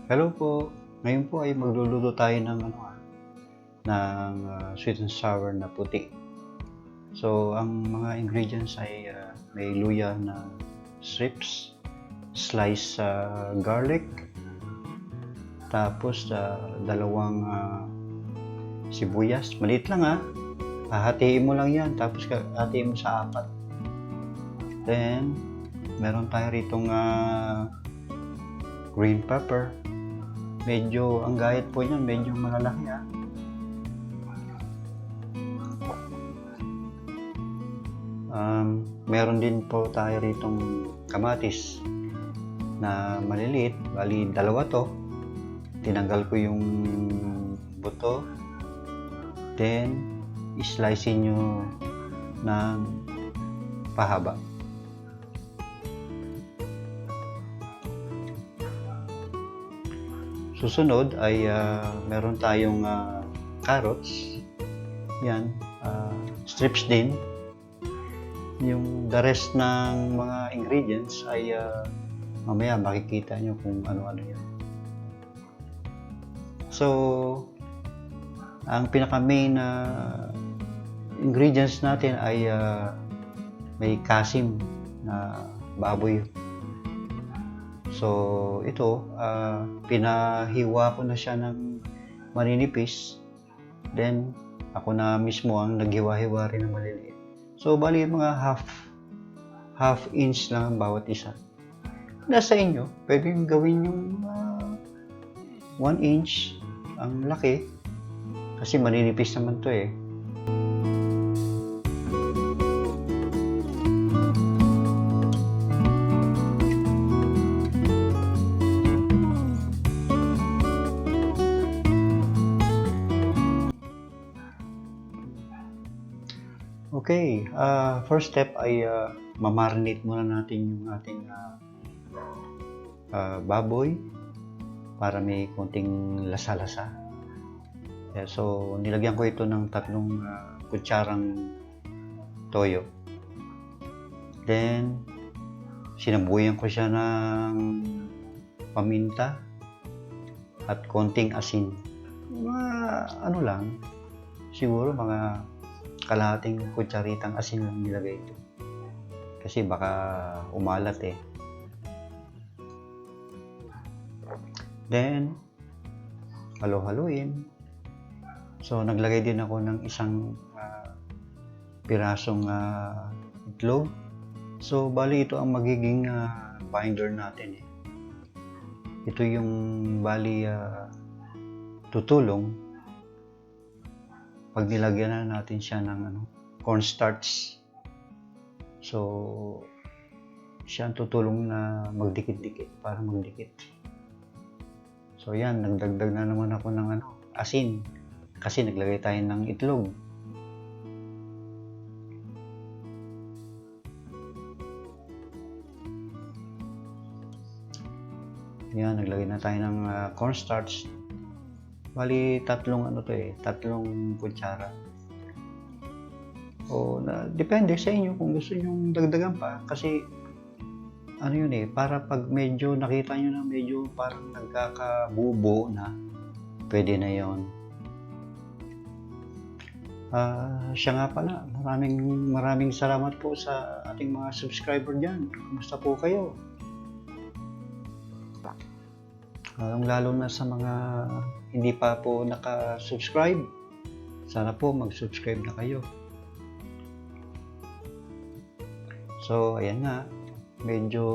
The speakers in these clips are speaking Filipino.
Hello po. Ngayon po ay magluluto tayo ng sweet and sour na puti. So, ang mga ingredients ay may luya na strips, slice garlic, tapos dalawang sibuyas. Maliit lang hahatiin mo lang yan, tapos hatiin mo sa apat. Then, meron tayo ritong green pepper. Medyo, ang gayat po niyan, medyo malalaki Meron din po tayo ritong kamatis na maliliit. Bali, dalawa to. Tinanggal ko yung buto. Then, slice nyo ng pahaba. Susunod ay meron tayong carrots. Yan, strips din. Yung the rest ng mga ingredients ay mamaya makikita nyo kung ano-ano yan. So, ang pinaka-main ingredients natin ay may kasim na baboy. So, ito, pinahiwa ko na siya ng maninipis. Then, ako na mismo ang naghiwa-hiwa rin ng maliliit. So, bali mga half inch lang ang bawat isa. Nasa inyo, pwede yung gawin yung 1 inch. Ang laki. Kasi maninipis naman to eh. Okay, first step ay mamarinate muna natin yung ating baboy para may konting lasa-lasa. So, nilagyan ko ito ng 3 kutsarang toyo. Then, sinabuyan ko siya ng paminta at konting asin. Ano lang, siguro mga kalahating kutsaritang asin lang nilagay ito. Kasi baka umalat eh. Then, halo-haluin. So, naglagay din ako ng isang pirasong itlog. So, bali ito ang magiging binder natin eh. Ito yung bali tutulong pag nilagyan na natin siya ng cornstarch. So, siya ang tutulong na magdikit-dikit para magdikit. So, yan, nagdagdag na naman ako ng asin kasi naglagay tayo ng itlog. Yan, naglagay na tayo ng cornstarch. Bali, 3 kutsara. O, depende sa inyo kung gusto nyo dagdagan pa. Kasi, yun eh, para pag medyo nakita nyo na medyo parang nagkakabubo na, pwede na yon. Siya nga pala, maraming salamat po sa ating mga subscriber dyan. Kumusta po kayo? Lalo na sa mga hindi pa po naka-subscribe, sana po mag-subscribe na kayo. So, ayan nga, medyo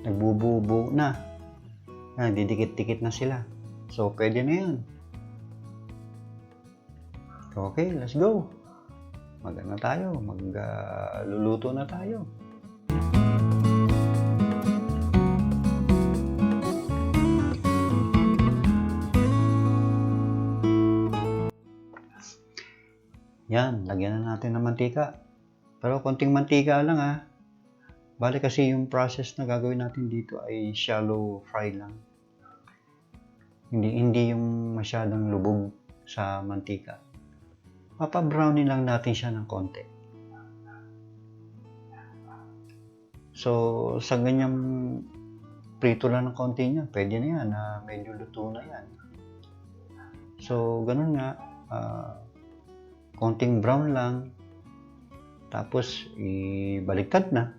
nagbububo na. Didikit-dikit na sila. So, pwede na yan. Okay, let's go. Magluluto na tayo. Yan, lagyan na natin ng mantika. Pero konting mantika lang Bale kasi yung process na gagawin natin dito ay shallow fry lang. Hindi yung masyadong lubog sa mantika. Papa-brownin lang natin siya ng konti. So, sa ganyang prito lang ng konti niya, pwede na yan, medyo luto na yan. So, ganun nga, konting brown lang, tapos ibaliktad na.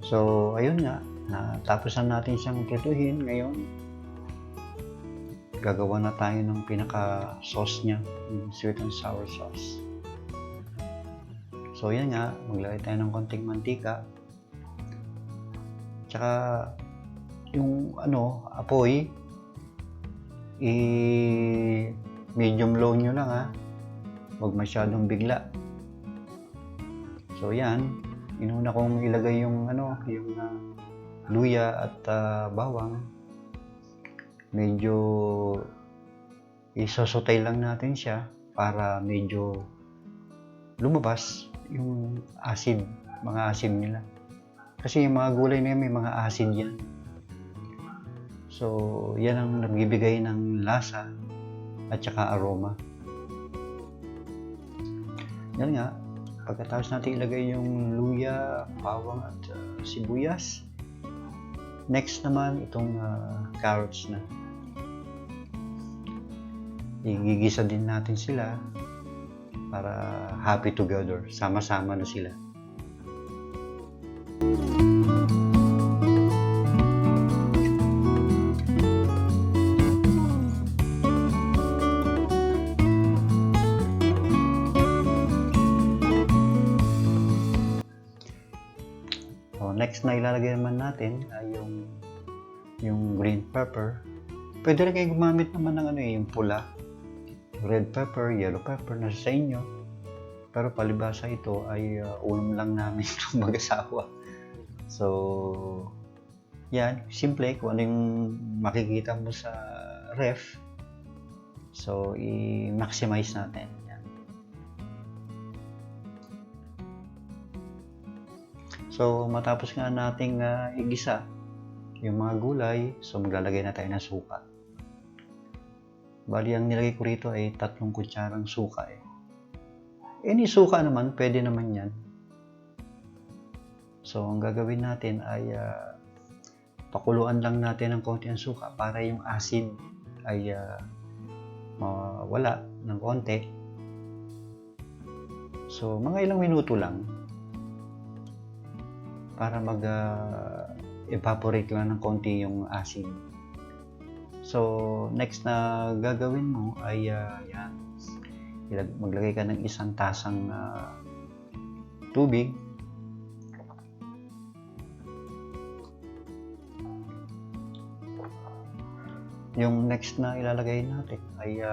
So, ayun nga, natapos na natin siyang prituhin. Ngayon, gagawa na tayo ng pinaka-sauce niya, yung sweet and sour sauce. So, yan nga, maglagay tayo ng konting mantika. Tsaka, yung apoy, medium low nyo lang ha. Huwag masyadong bigla. So, yan. Inuna kong ilagay yung luya at bawang. Medyo isosotay lang natin siya para medyo lumabas yung acid, mga acid nila. Kasi yung mga gulay na yan, may mga acid yan. So, yan ang nagbibigay ng lasa at saka aroma. Yan nga. Pagkatapos natin ilagay yung luya, bawang at sibuyas, next naman itong carrots na. Igigisa din natin sila para happy together, sama-sama na sila. Next na ilalagay naman natin ay yung green pepper. Pwede rin kayo gumamit naman ng yung pula. Red pepper, yellow pepper, nasa sa inyo. Pero palibasa ito ay ulam lang namin itong mag-asawa. So, yan, simple. Kung ano yung makikita mo sa ref, so i-maximize natin. So, matapos nga nating igisa yung mga gulay, so maglalagay na tayo ng suka. Bali, ang nilagay ko rito ay 3 kutsarang suka. Any suka naman, pwede naman yan. So, ang gagawin natin ay pakuluan lang natin ng konti ang suka para yung acid ay mawala ng konti. So, mga ilang minuto lang para mag-evaporate lang ng konti yung acid. So, next na gagawin mo ay yan. Maglagay ka ng 1 tasang tubig. Yung next na ilalagay natin ay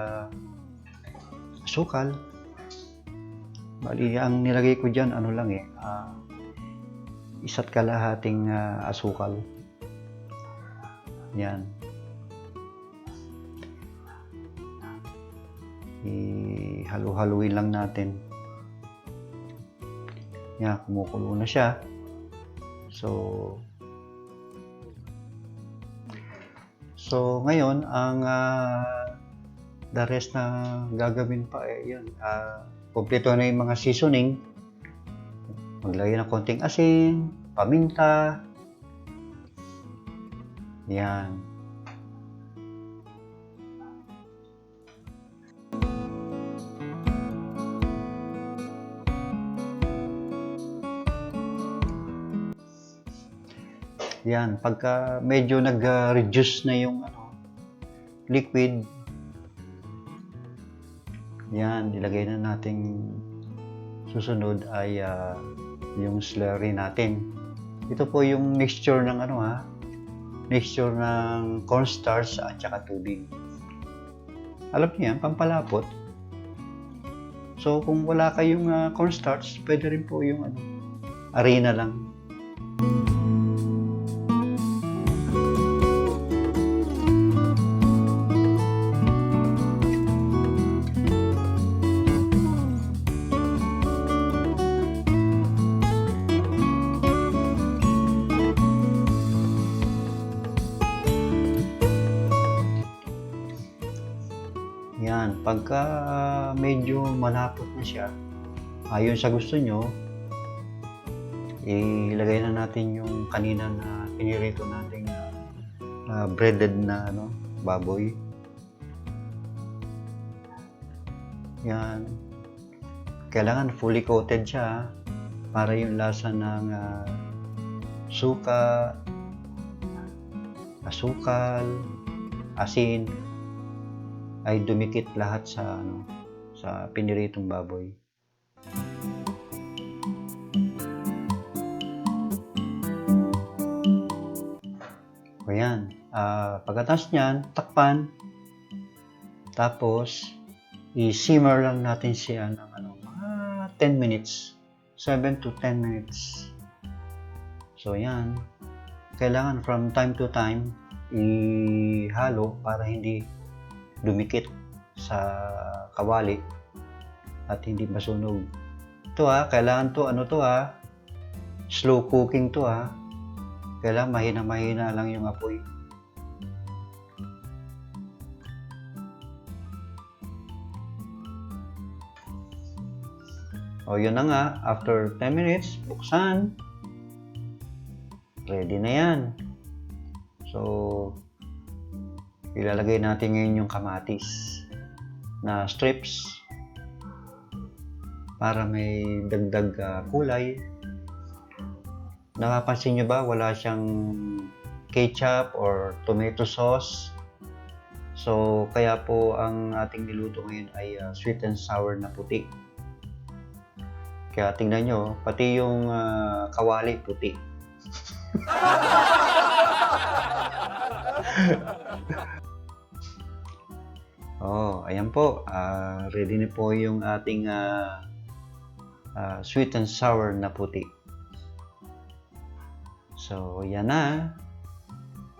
asukal. Bali, ang nilagay ko dyan, 1 kalahating asukal. Yan. Ihalo-haluin lang natin. Yan, kumukulo na siya. So, ngayon, ang the rest na gagawin pa yun. Kompleto na yung mga seasoning. Maglagay ng konting asin, paminta. Yan. Yan, pagka medyo nag-reduce na yung liquid, yan, ilagay na natin susunod ay yung slurry natin. Ito po yung mixture ng mixture ng cornstarch at saka tubig. Alam niyo yan, pampalapot. So kung wala kayong cornstarch, pwede rin po yung harina lang. Yan, pagka medyo malapot na siya, ayon sa gusto nyo, ilagay na natin yung kanina na pinirito nating breaded na baboy. Yan. Kailangan fully coated siya para yung lasa ng suka, asukal, asin ay dumikit lahat sa piniritong baboy. O yan. Pagkatapos niyan, takpan. Tapos, i-simmer lang natin siya ng mga 10 minutes. 7 to 10 minutes. So, yan. Kailangan from time to time, ihalo para hindi dumikit sa kawali at hindi masunog. Ito kailangan to slow cooking to Kailangan mahina-mahina lang yung apoy. O yun na nga, after 10 minutes, buksan. Ready na yan. So, ilalagay natin ngayon yung kamatis na strips para may dagdag kulay. Napapansin nyo ba wala siyang ketchup or tomato sauce? So, kaya po ang ating niluto ngayon ay sweet and sour na puti. Kaya tingnan nyo, pati yung kawali puti. Ayan po. Ready na po yung ating sweet and sour na puti. So, yan na.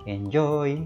Enjoy!